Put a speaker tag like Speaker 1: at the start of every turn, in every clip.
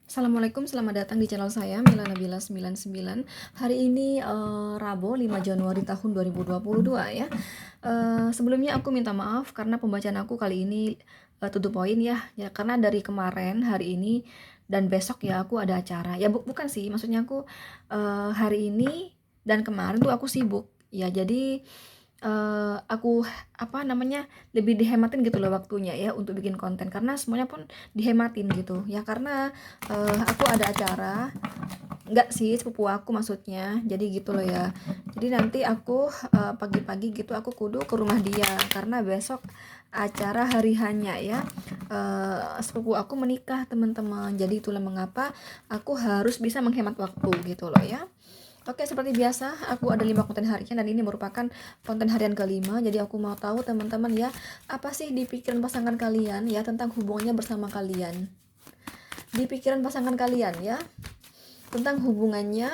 Speaker 1: Assalamualaikum, selamat datang di channel saya Mila Nabila 99. Hari ini Rabu 5 Januari tahun 2022 ya. Sebelumnya aku minta maaf karena pembacaan aku kali ini to the point ya. Ya karena dari kemarin, hari ini dan besok ya aku ada acara. Ya bukan sih, maksudnya aku hari ini dan kemarin tuh aku sibuk. Ya jadi aku lebih dihematin gitu loh waktunya ya untuk bikin konten karena semuanya pun dihematin gitu ya karena aku ada acara, enggak sih sepupu aku maksudnya, jadi gitu loh ya. Jadi nanti aku pagi-pagi gitu aku kudu ke rumah dia karena besok acara hari hanya ya. Sepupu aku menikah teman-teman, jadi itulah mengapa aku harus bisa menghemat waktu gitu loh ya. Oke, seperti biasa, aku ada 5 konten harian dan ini merupakan konten harian kelima. Jadi aku mau tahu teman-teman ya, apa sih di pikiran pasangan kalian ya tentang hubungannya bersama kalian. Di pikiran pasangan kalian ya, tentang hubungannya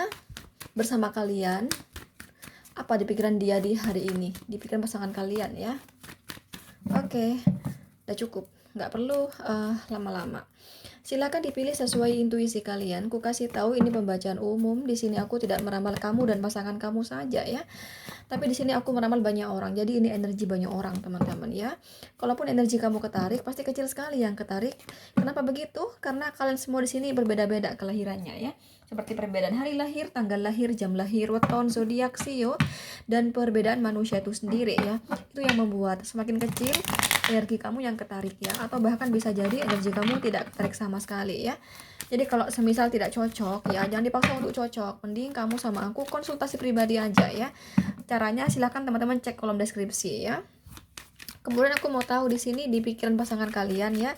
Speaker 1: bersama kalian. Apa di pikiran dia di hari ini, di pikiran pasangan kalian ya. Oke, udah cukup, nggak perlu lama-lama. Silakan dipilih sesuai intuisi kalian. Ku kasih tahu ini pembacaan umum. Di sini aku tidak meramal kamu dan pasangan kamu saja ya. Tapi di sini aku meramal banyak orang. Jadi ini energi banyak orang, teman-teman ya. Kalaupun energi kamu ketarik, pasti kecil sekali yang ketarik. Kenapa begitu? Karena kalian semua di sini berbeda-beda kelahirannya ya. Seperti perbedaan hari lahir, tanggal lahir, jam lahir, weton, zodiak, sio, dan perbedaan manusia itu sendiri ya. Itu yang membuat semakin kecil energi kamu yang ketarik ya, atau bahkan bisa jadi energi kamu tidak ketarik sama sekali ya. Jadi kalau semisal tidak cocok ya, jangan dipaksa untuk cocok. Mending kamu sama aku konsultasi pribadi aja ya. Caranya silahkan teman-teman cek kolom deskripsi ya. Kemudian aku mau tahu di sini di pikiran pasangan kalian ya,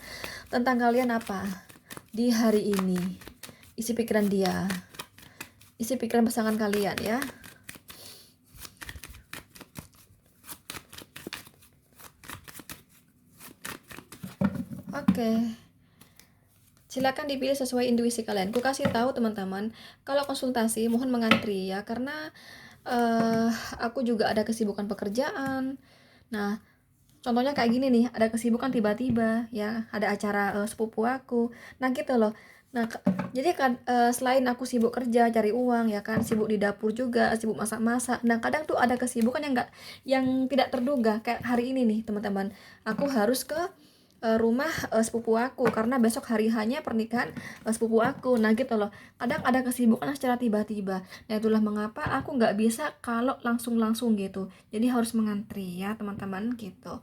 Speaker 1: tentang kalian apa di hari ini. Isi pikiran dia, isi pikiran pasangan kalian ya. Oke. Silakan dipilih sesuai intuisi kalian. Ku kasih tahu teman-teman, kalau konsultasi mohon mengantri ya, karena aku juga ada kesibukan pekerjaan. Nah, contohnya kayak gini nih, ada kesibukan tiba-tiba ya, ada acara sepupu aku. Nah, gitu loh. Nah, jadi kan selain aku sibuk kerja cari uang ya kan, sibuk di dapur juga, sibuk masak-masak. Nah, kadang tuh ada kesibukan yang tidak terduga kayak hari ini nih, teman-teman. Aku harus ke rumah sepupu aku karena besok hari hanya pernikahan sepupu aku. Nah gitu loh, kadang ada kesibukan secara tiba-tiba. Nah itulah mengapa aku nggak bisa kalau langsung-langsung gitu, jadi harus mengantri ya teman-teman gitu,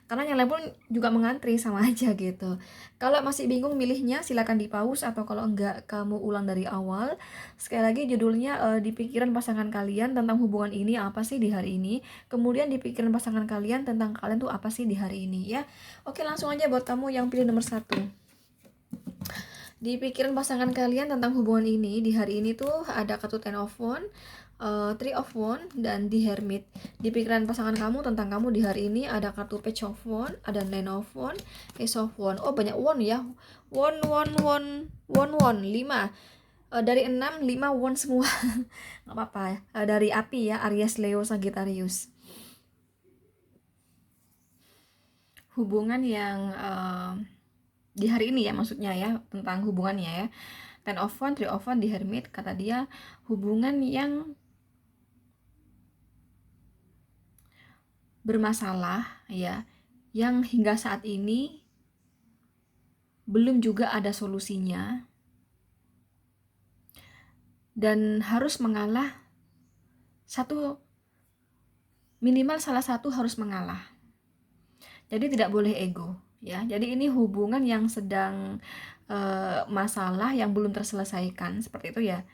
Speaker 1: karena yang lain pun juga mengantri sama aja gitu. Kalau masih bingung milihnya silakan di pause, atau kalau enggak kamu ulang dari awal. Sekali lagi judulnya di pikiran pasangan kalian tentang hubungan ini apa sih di hari ini, kemudian di pikiran pasangan kalian tentang kalian tuh apa sih di hari ini ya. Oke, langsung aja buat kamu yang pilih nomor 1. Di pikiran pasangan kalian tentang hubungan ini di hari ini tuh ada kartu Ten of Wands, Three of Wands, dan di Hermit. Di pikiran pasangan kamu tentang kamu di hari ini ada kartu Page of Wands, ada Nine of Wands, Ace of Wands. Oh banyak wand ya, wand 5. Dari 6, 5 wand semua. Nggak apa-apa ya. Dari api ya, Aries, Leo, Sagittarius. Hubungan yang di hari ini ya, maksudnya ya, tentang hubungannya ya. Ten of Wands, Three of Wands di Hermit, kata dia hubungan yang bermasalah ya, yang hingga saat ini belum juga ada solusinya dan harus mengalah satu, minimal salah satu harus mengalah. Jadi tidak boleh ego ya. Jadi ini hubungan yang sedang masalah yang belum terselesaikan, seperti itu ya.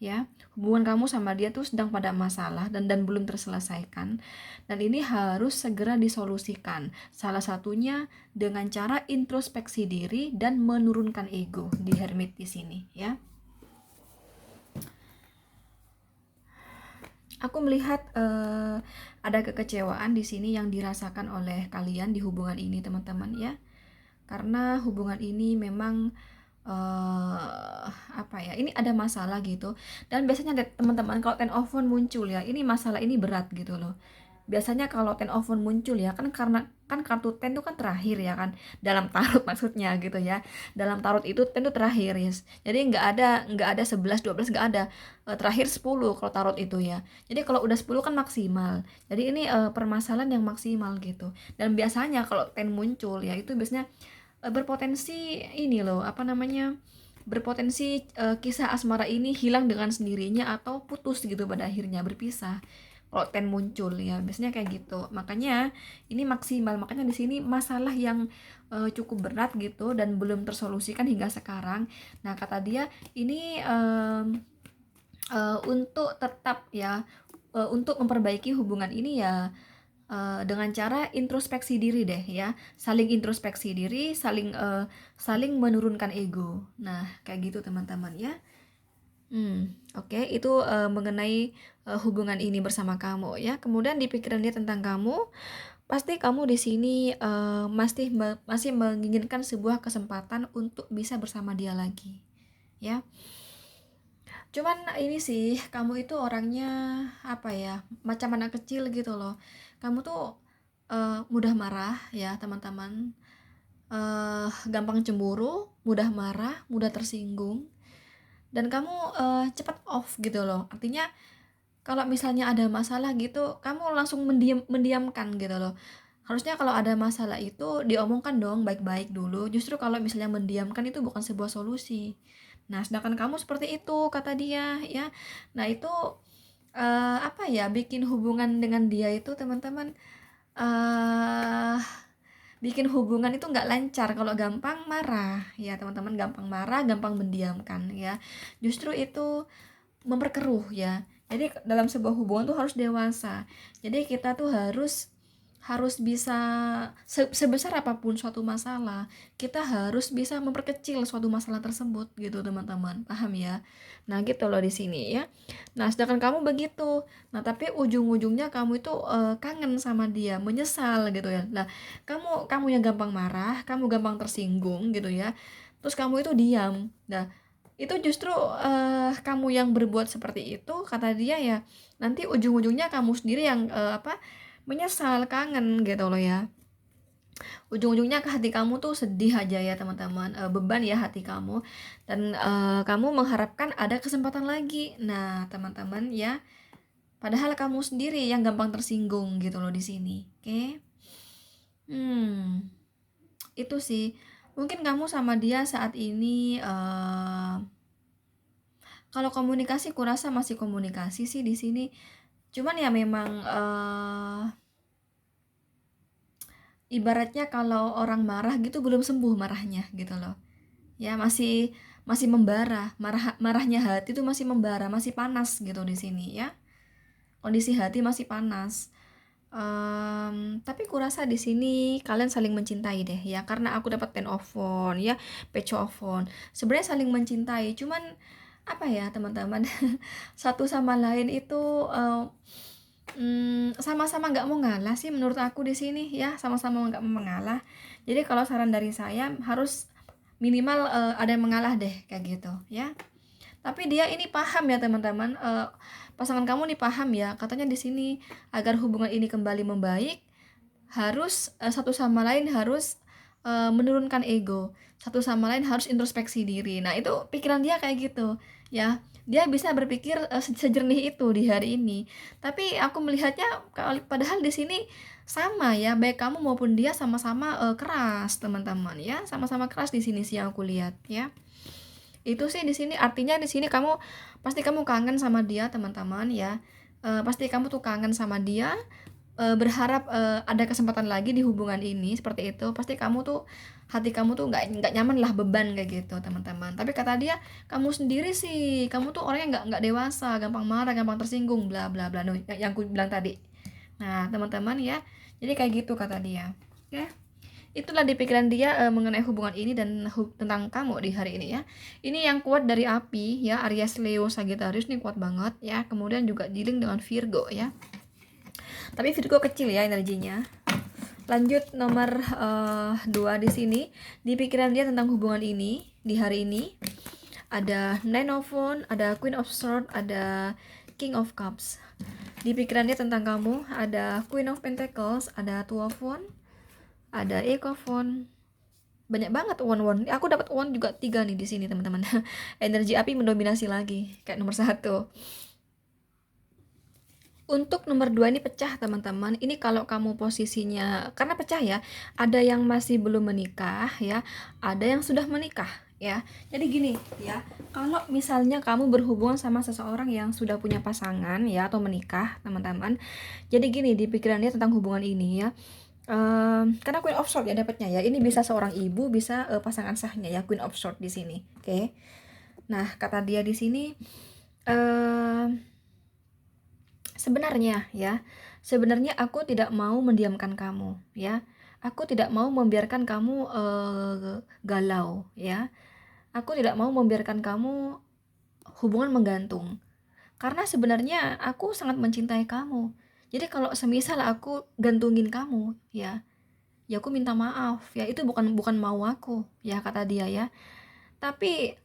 Speaker 1: Ya, hubungan kamu sama dia tuh sedang pada masalah dan belum terselesaikan, dan ini harus segera disolusikan. Salah satunya dengan cara introspeksi diri dan menurunkan ego di Hermit di sini ya. Aku melihat ada kekecewaan di sini yang dirasakan oleh kalian di hubungan ini teman-teman ya, karena hubungan ini memang ini ada masalah gitu. Dan biasanya teman-teman kalau Ten of Wands muncul ya, ini masalah ini berat gitu loh. biasanya kalau Ten of Wands muncul ya kan, karena kan kartu Ten itu kan terakhir ya kan, dalam tarot maksudnya gitu ya. Dalam tarot itu Ten itu terakhir ya. Jadi nggak ada 11 12, nggak ada. Terakhir 10 kalau tarot itu ya. Jadi kalau udah 10 kan maksimal. Jadi ini permasalahan yang maksimal gitu. Dan biasanya kalau Ten muncul ya itu biasanya berpotensi ini loh, apa namanya? Berpotensi kisah asmara ini hilang dengan sendirinya atau putus gitu, pada akhirnya berpisah. Kalau Ten muncul ya biasanya kayak gitu. Makanya ini maksimal. Makanya di sini masalah yang cukup berat gitu dan belum tersolusikan hingga sekarang. Nah, kata dia ini untuk tetap ya, untuk memperbaiki hubungan ini ya, dengan cara introspeksi diri deh ya, saling introspeksi diri, saling menurunkan ego. Nah, kayak gitu teman-teman ya. Oke, itu mengenai hubungan ini bersama kamu ya. Kemudian di pikiran dia tentang kamu, pasti kamu di sini masih menginginkan sebuah kesempatan untuk bisa bersama dia lagi, ya. Cuman ini sih, kamu itu orangnya apa ya, macam anak kecil gitu loh. Kamu tuh mudah marah ya teman-teman, gampang cemburu, mudah marah, mudah tersinggung, dan kamu cepat off gitu loh. Artinya kalau misalnya ada masalah gitu, kamu langsung mendiamkan gitu loh. Harusnya kalau ada masalah itu diomongkan dong baik-baik dulu. Justru kalau misalnya mendiamkan itu bukan sebuah solusi. Nah, sedangkan kamu seperti itu kata dia ya. Nah, itu apa ya, bikin hubungan dengan dia itu teman-teman, eh bikin hubungan itu nggak lancar kalau gampang marah ya teman-teman, gampang marah, gampang mendiamkan ya. Justru itu memperkeruh ya. Jadi dalam sebuah hubungan tuh harus dewasa. Jadi kita tuh harus bisa sebesar apapun suatu masalah, kita harus bisa memperkecil suatu masalah tersebut gitu teman-teman. Paham ya? Nah, gitu loh di sini ya. Nah, sedangkan kamu begitu. Nah, tapi ujung-ujungnya kamu itu kangen sama dia, menyesal gitu ya. Nah, kamu yang gampang marah, kamu gampang tersinggung gitu ya. Terus kamu itu diam. Nah, itu justru kamu yang berbuat seperti itu kata dia ya, nanti ujung-ujungnya kamu sendiri yang menyesal, kangen gitu loh ya. Ujung-ujungnya ke hati kamu tuh sedih aja ya teman-teman, beban ya hati kamu, dan kamu mengharapkan ada kesempatan lagi. Nah teman-teman ya, padahal kamu sendiri yang gampang tersinggung gitu loh di sini. Oke. hmm itu sih, mungkin kamu sama dia saat ini kalau komunikasi kurasa masih komunikasi sih di sini. Cuman ya memang ibaratnya kalau orang marah gitu belum sembuh marahnya gitu loh. Ya masih masih membara, marahnya hati itu masih membara, masih panas gitu di sini ya. Kondisi hati masih panas. Tapi kurasa di sini kalian saling mencintai deh ya, karena aku dapat Ten of Wands ya, Page of Wands. Sebenarnya saling mencintai, cuman apa ya teman-teman, satu sama lain itu sama-sama nggak mau ngalah sih menurut aku di sini ya, sama-sama nggak mau mengalah. Jadi kalau saran dari saya harus minimal ada yang mengalah deh kayak gitu ya. Tapi dia ini paham ya teman-teman, pasangan kamu nih paham ya, katanya di sini agar hubungan ini kembali membaik harus satu sama lain harus menurunkan ego, satu sama lain harus introspeksi diri. Nah itu pikiran dia kayak gitu ya, dia bisa berpikir sejernih itu di hari ini. Tapi aku melihatnya padahal di sini sama ya, baik kamu maupun dia sama-sama keras teman-teman ya, sama-sama keras di sini sih yang aku lihat ya. Itu sih di sini artinya di sini pasti kamu kangen sama dia teman-teman ya. Pasti kamu tuh kangen sama dia, berharap ada kesempatan lagi di hubungan ini seperti itu. Pasti kamu tuh hati kamu tuh nggak nyaman lah, beban kayak gitu teman-teman. Tapi kata dia kamu sendiri sih, kamu tuh orangnya nggak dewasa, gampang marah, gampang tersinggung, bla bla bla, yang aku bilang tadi. Nah teman-teman ya, jadi kayak gitu kata dia. Oke. Itulah di pikiran dia mengenai hubungan ini dan tentang kamu di hari ini ya. Ini yang kuat dari api ya, Aries, Leo, Sagittarius nih kuat banget ya. Kemudian juga dealing dengan Virgo ya. Tapi Virgo kecil ya energinya. Lanjut nomor 2 di sini. Di pikiran dia tentang hubungan ini di hari ini ada Nine of Wands, ada Queen of Swords, ada King of Cups. Di pikiran dia tentang kamu ada Queen of Pentacles, ada Two of Wands, ada Eight of Wands. Banyak banget won. Aku dapat won juga 3 nih di sini, teman-teman. Energi api mendominasi lagi kayak nomor 1. Untuk nomor 2 ini pecah, teman-teman. Ini kalau kamu posisinya, karena pecah ya, ada yang masih belum menikah ya, ada yang sudah menikah ya. Jadi gini ya, kalau misalnya kamu berhubungan sama seseorang yang sudah punya pasangan ya, atau menikah, teman-teman. Jadi gini, di pikirannya tentang hubungan ini ya, karena Queen of Swords ya dapatnya ya. Ini bisa seorang ibu, bisa pasangan sahnya ya, Queen of Swords di sini. Oke. Nah, kata dia di sini, sebenarnya aku tidak mau mendiamkan kamu ya. Aku tidak mau membiarkan kamu galau ya. Aku tidak mau membiarkan kamu hubungan menggantung. Karena sebenarnya aku sangat mencintai kamu. Jadi kalau semisal aku gantungin kamu ya aku minta maaf ya, itu bukan mau aku ya, kata dia ya. Tapi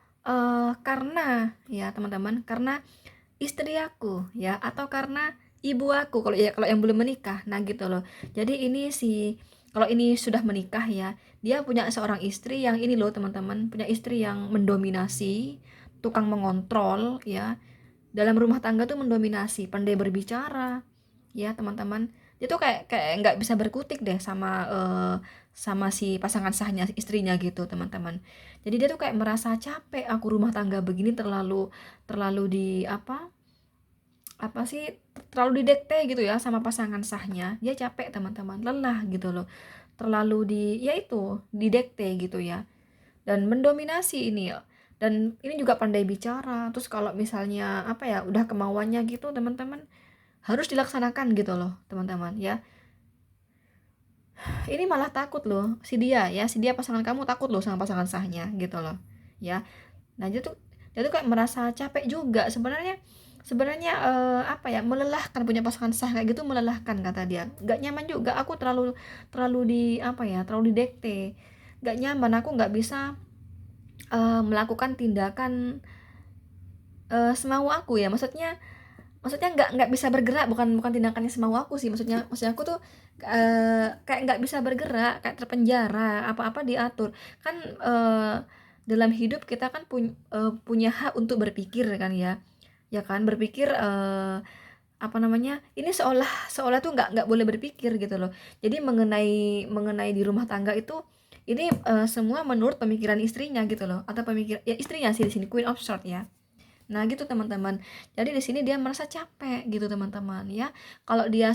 Speaker 1: karena ya teman-teman, karena istri aku ya, atau karena ibu aku kalau yang belum menikah, nah gitu loh. Jadi kalau ini sudah menikah ya, dia punya seorang istri yang ini loh teman-teman, punya istri yang mendominasi, tukang mengontrol ya, dalam rumah tangga tuh mendominasi, pandai berbicara ya teman-teman. Dia tuh kayak kayak nggak bisa berkutik deh sama si pasangan sahnya, istrinya gitu teman-teman. Jadi dia tuh kayak merasa capek, aku rumah tangga begini terlalu terlalu di apa sih terlalu didekte gitu ya sama pasangan sahnya. Dia capek teman-teman, lelah gitu loh, terlalu ya itu didekte gitu ya, dan mendominasi ini ya. Dan ini juga pandai bicara. Terus kalau misalnya apa ya, udah kemauannya gitu teman-teman, harus dilaksanakan gitu loh teman-teman ya. Ini malah takut loh si dia pasangan kamu takut loh sama pasangan sahnya gitu loh ya. Nah dia tuh kayak merasa capek juga sebenarnya. Sebenarnya apa ya, melelahkan, punya pasangan sah kayak gitu melelahkan, kata dia. Nggak nyaman juga, aku terlalu terlalu di apa ya, terlalu didekte. Nggak nyaman, aku nggak bisa melakukan tindakan semau aku ya. Maksudnya nggak bisa bergerak, bukan tindakannya semau aku sih, maksudnya aku tuh kayak nggak bisa bergerak, kayak terpenjara, apa-apa diatur kan. Dalam hidup kita kan punya hak untuk berpikir kan ya, ya kan, berpikir apa namanya, ini seolah seolah tuh nggak boleh berpikir gitu loh. Jadi mengenai mengenai di rumah tangga itu, ini semua menurut pemikiran istrinya gitu loh, atau pemikir ya istrinya sih di sini, Queen of Swords ya. Nah gitu teman-teman. Jadi di sini dia merasa capek gitu teman-teman ya. Kalau dia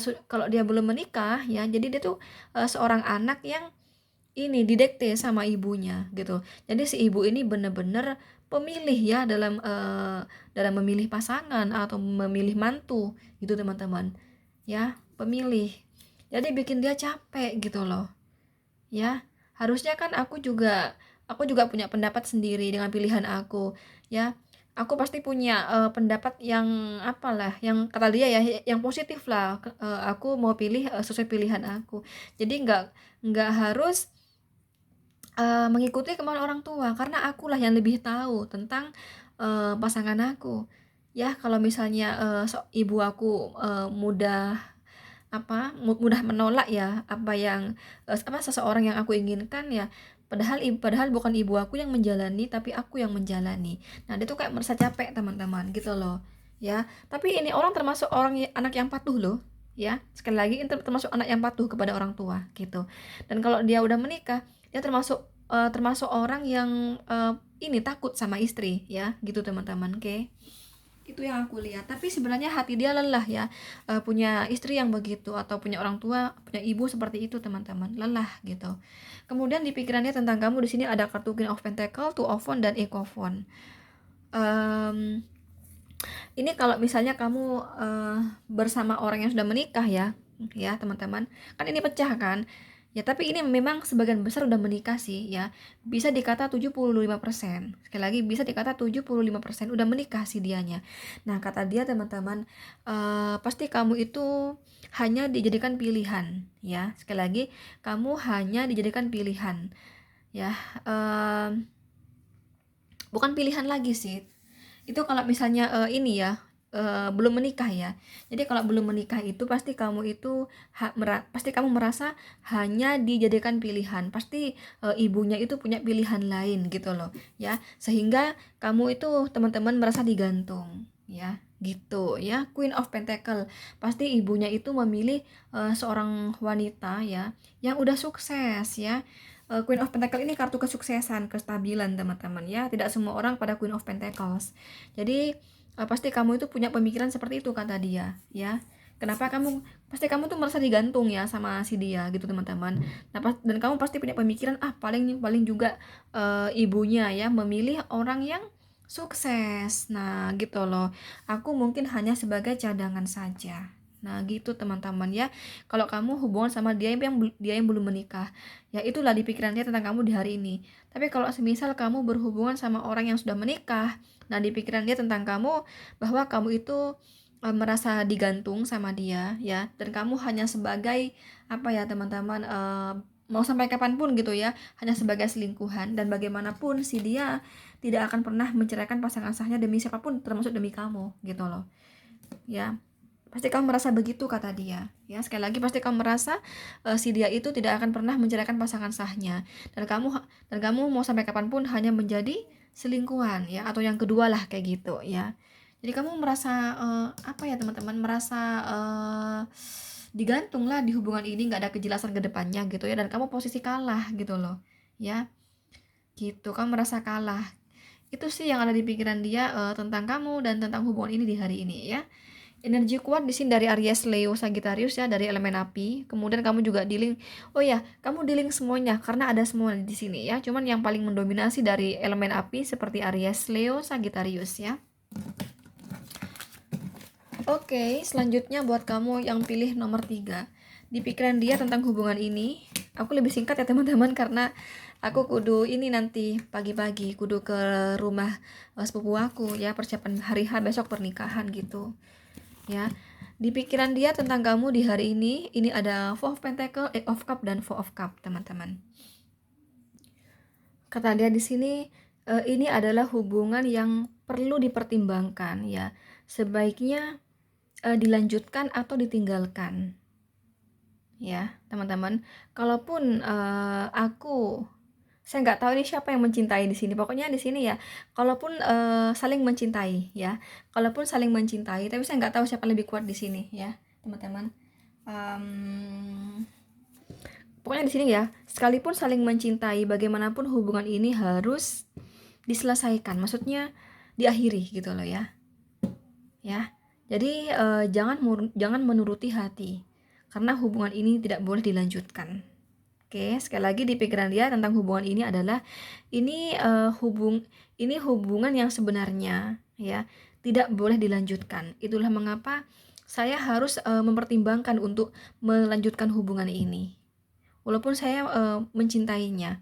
Speaker 1: belum menikah ya, jadi dia tuh seorang anak yang ini didekte sama ibunya gitu. Jadi si ibu ini bener-bener pemilih ya dalam memilih pasangan atau memilih mantu gitu teman-teman. Ya, pemilih. Jadi bikin dia capek gitu loh. Ya, harusnya kan aku juga punya pendapat sendiri dengan pilihan aku ya. Aku pasti punya pendapat yang apalah, yang kata dia ya, yang positif lah. Aku mau pilih sesuai pilihan aku. Jadi nggak harus mengikuti kemauan orang tua, karena akulah yang lebih tahu tentang pasangan aku. Ya, kalau misalnya ibu aku mudah menolak ya apa yang seseorang yang aku inginkan ya, padahal bukan ibu aku yang menjalani, tapi aku yang menjalani. Nah dia tuh kayak merasa capek teman-teman gitu loh ya. Tapi ini orang termasuk anak yang patuh loh ya, sekali lagi ini termasuk anak yang patuh kepada orang tua gitu. Dan kalau dia udah menikah, dia termasuk orang yang ini takut sama istri ya gitu teman-teman. Oke, itu yang aku lihat. Tapi sebenarnya hati dia lelah ya, punya istri yang begitu, atau punya orang tua, punya ibu seperti itu teman-teman, lelah gitu. Kemudian di pikirannya tentang kamu di sini ada kartu Queen of Pentacle, Two of Wands, dan Eight of Wands. Ini kalau misalnya kamu bersama orang yang sudah menikah ya teman-teman, kan ini pecah kan ya. Tapi ini memang sebagian besar udah menikah sih ya, bisa dikata 75%. Sekali lagi bisa dikata 75% udah menikah sih dianya. Nah kata dia teman-teman, pasti kamu itu hanya dijadikan pilihan ya. Sekali lagi, kamu hanya dijadikan pilihan ya, bukan pilihan lagi sih. Itu kalau misalnya ini ya, belum menikah ya. Jadi kalau belum menikah itu pasti kamu itu pasti kamu merasa hanya dijadikan pilihan. Pasti ibunya itu punya pilihan lain gitu loh ya. Sehingga kamu itu teman-teman merasa digantung ya. Gitu ya. Queen of Pentacle. Pasti ibunya itu memilih seorang wanita ya yang udah sukses ya. Queen of Pentacle ini kartu kesuksesan, kestabilan teman-teman ya. Tidak semua orang pada Queen of Pentacles. Jadi pasti kamu itu punya pemikiran seperti itu kata dia ya. Kenapa pasti kamu tuh merasa digantung ya sama si dia gitu teman-teman. Nah, dan kamu pasti punya pemikiran paling paling juga ibunya ya memilih orang yang sukses. Nah gitu loh, aku mungkin hanya sebagai cadangan saja. Nah gitu teman-teman ya. Kalau kamu hubungan sama dia yang belum menikah, ya itulah di pikiran dia tentang kamu di hari ini. Tapi kalau semisal kamu berhubungan sama orang yang sudah menikah, nah di pikiran dia tentang kamu bahwa kamu itu merasa digantung sama dia ya, dan kamu hanya sebagai apa ya teman-teman, mau sampai kapanpun gitu ya, hanya sebagai selingkuhan, dan bagaimanapun si dia tidak akan pernah menceraikan pasangan sahnya demi siapapun termasuk demi kamu gitu loh ya. Pasti kamu merasa begitu kata dia ya. Sekali lagi pasti kamu merasa si dia itu tidak akan pernah menceraikan pasangan sahnya, dan kamu mau sampai kapanpun hanya menjadi selingkuhan ya, atau yang kedua lah kayak gitu ya. Jadi kamu merasa apa ya teman-teman, merasa digantung lah di hubungan ini, nggak ada kejelasan ke depannya gitu ya, dan kamu posisi kalah gitu loh ya. Gitu, kamu merasa kalah. Itu sih yang ada di pikiran dia tentang kamu dan tentang hubungan ini di hari ini ya. Energi kuat di sini dari Aries, Leo, Sagittarius ya, dari elemen api. Kemudian kamu juga dealing, oh ya, kamu dealing semuanya karena ada semua di sini ya. Cuman yang paling mendominasi dari elemen api seperti Aries, Leo, Sagittarius ya. Oke, selanjutnya buat kamu yang pilih nomor 3. Di pikiran dia tentang hubungan ini, aku lebih singkat ya teman-teman karena aku kudu ini nanti pagi-pagi kudu ke rumah sepupu aku ya, persiapan hari H besok pernikahan gitu ya. Di pikiran dia tentang kamu di hari ini ada Four of Pentacle, Eight of Cup, dan Four of Cup teman-teman. Kata dia di sini ini adalah hubungan yang perlu dipertimbangkan ya. Sebaiknya dilanjutkan atau ditinggalkan ya teman-teman. Kalaupun saya nggak tahu ini siapa yang mencintai di sini. Pokoknya di sini ya, kalaupun saling mencintai ya, kalaupun saling mencintai, tapi saya nggak tahu siapa lebih kuat di sini ya teman-teman. Pokoknya di sini ya, sekalipun saling mencintai, bagaimanapun hubungan ini harus diselesaikan. Maksudnya diakhiri gitu loh ya. Ya. Jadi jangan menuruti hati, karena hubungan ini tidak boleh dilanjutkan. Oke, sekali lagi di pikiran dia tentang hubungan ini adalah ini hubungan yang sebenarnya ya tidak boleh dilanjutkan. Itulah mengapa saya harus mempertimbangkan untuk melanjutkan hubungan ini. Walaupun saya mencintainya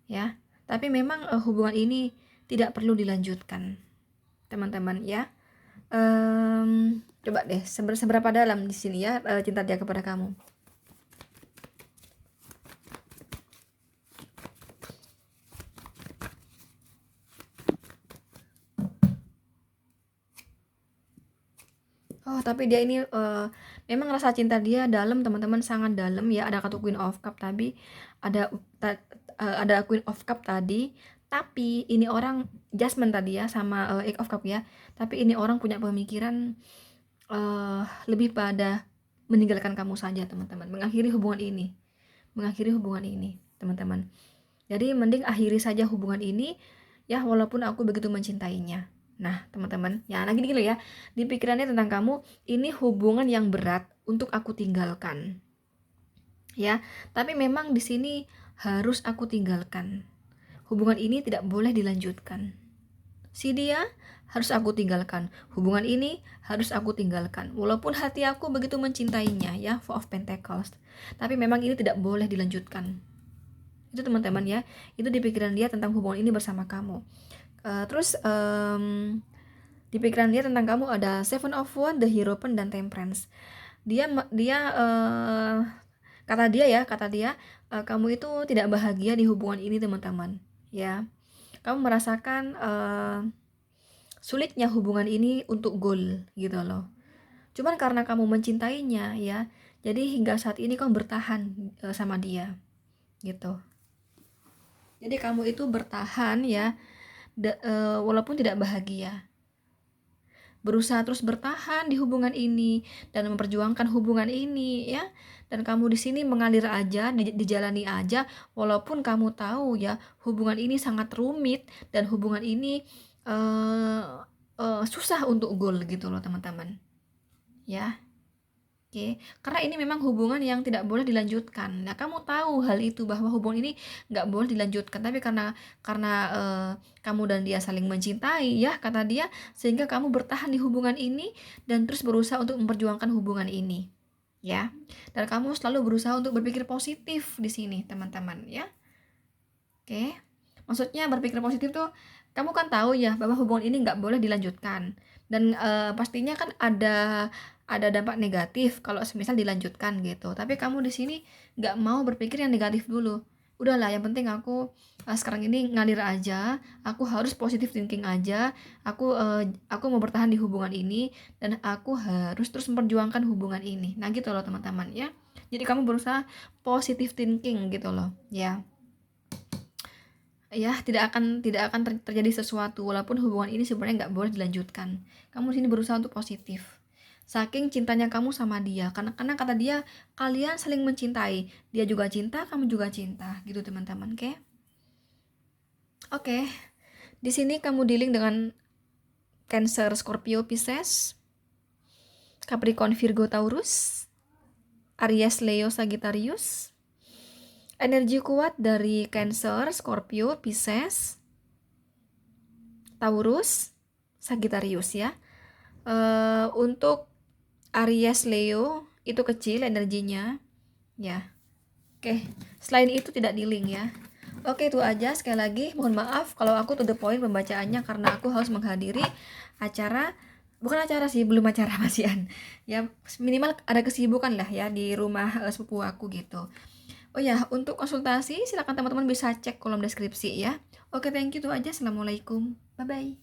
Speaker 1: ya, tapi memang hubungan ini tidak perlu dilanjutkan, teman-teman ya. Coba deh seberapa dalam di sini ya cinta dia kepada kamu. Oh, tapi dia ini memang rasa cinta dia dalam teman-teman, sangat dalam ya. Ada kartu Queen of Cup tadi, ada Queen of Cup tadi. Tapi ini orang Jasmine tadi ya, sama Eight of Cup ya. Tapi ini orang punya pemikiran lebih pada meninggalkan kamu saja teman-teman, mengakhiri hubungan ini teman-teman. Jadi mending akhiri saja hubungan ini ya, walaupun aku begitu mencintainya. Nah teman-teman ya, nah gini ya, di pikirannya tentang kamu ini hubungan yang berat untuk aku tinggalkan ya, tapi memang di sini harus aku tinggalkan. Hubungan ini tidak boleh dilanjutkan. Si dia harus aku tinggalkan. Hubungan ini harus aku tinggalkan. Walaupun hati aku begitu mencintainya ya, Four of Pentacles. Tapi memang ini tidak boleh dilanjutkan. Itu teman-teman ya. Itu di pikiran dia tentang hubungan ini bersama kamu. Terus di pikiran dia tentang kamu ada Seven of Wands, The Hierophant, dan Temperance. Dia kata dia kamu itu tidak bahagia di hubungan ini teman-teman ya. Kamu merasakan sulitnya hubungan ini untuk goal gitu loh. Cuman karena kamu mencintainya ya, jadi hingga saat ini kamu bertahan sama dia gitu. Jadi kamu itu bertahan ya, walaupun tidak bahagia. Berusaha terus bertahan di hubungan ini dan memperjuangkan hubungan ini ya. Dan kamu di sini mengalir aja, dijalani aja, walaupun kamu tahu ya hubungan ini sangat rumit dan hubungan ini susah untuk goal gitu loh teman-teman ya. Oke, karena ini memang hubungan yang tidak boleh dilanjutkan. Nah, kamu tahu hal itu bahwa hubungan ini nggak boleh dilanjutkan, tapi karena kamu dan dia saling mencintai, ya kata dia, sehingga kamu bertahan di hubungan ini dan terus berusaha untuk memperjuangkan hubungan ini, ya. Dan kamu selalu berusaha untuk berpikir positif di sini, teman-teman, ya. Oke, maksudnya berpikir positif tuh, kamu kan tahu ya bahwa hubungan ini nggak boleh dilanjutkan dan pastinya kan ada dampak negatif kalau semisal dilanjutkan gitu. Tapi kamu di sini nggak mau berpikir yang negatif dulu. Udahlah, yang penting aku sekarang ini ngalir aja. Aku harus positive thinking aja. Aku mau bertahan di hubungan ini dan aku harus terus memperjuangkan hubungan ini. Nah gitu loh teman-teman ya. Jadi kamu berusaha positive thinking gitu loh ya. Ya, tidak akan terjadi sesuatu walaupun hubungan ini sebenarnya nggak boleh dilanjutkan. Kamu di sini berusaha untuk positif. Saking cintanya kamu sama dia, karena kata dia kalian saling mencintai. Dia juga cinta, kamu juga cinta, gitu teman-teman, oke? Oke. Di sini kamu dealing dengan Cancer, Scorpio, Pisces, Capricorn, Virgo, Taurus, Aries, Leo, Sagittarius. Energi kuat dari Cancer, Scorpio, Pisces, Taurus, Sagittarius ya. Untuk Aries, Leo itu kecil energinya ya. Oke, selain itu tidak dealing ya. Oke, itu aja. Sekali lagi mohon maaf kalau aku to the point pembacaannya karena aku harus menghadiri acara, bukan acara sih, belum acara masihan ya, minimal ada kesibukan lah ya di rumah sepupu aku gitu. Oh ya, untuk konsultasi silakan teman-teman bisa cek kolom deskripsi ya. Oke, thank you, itu aja. Assalamualaikum, bye bye.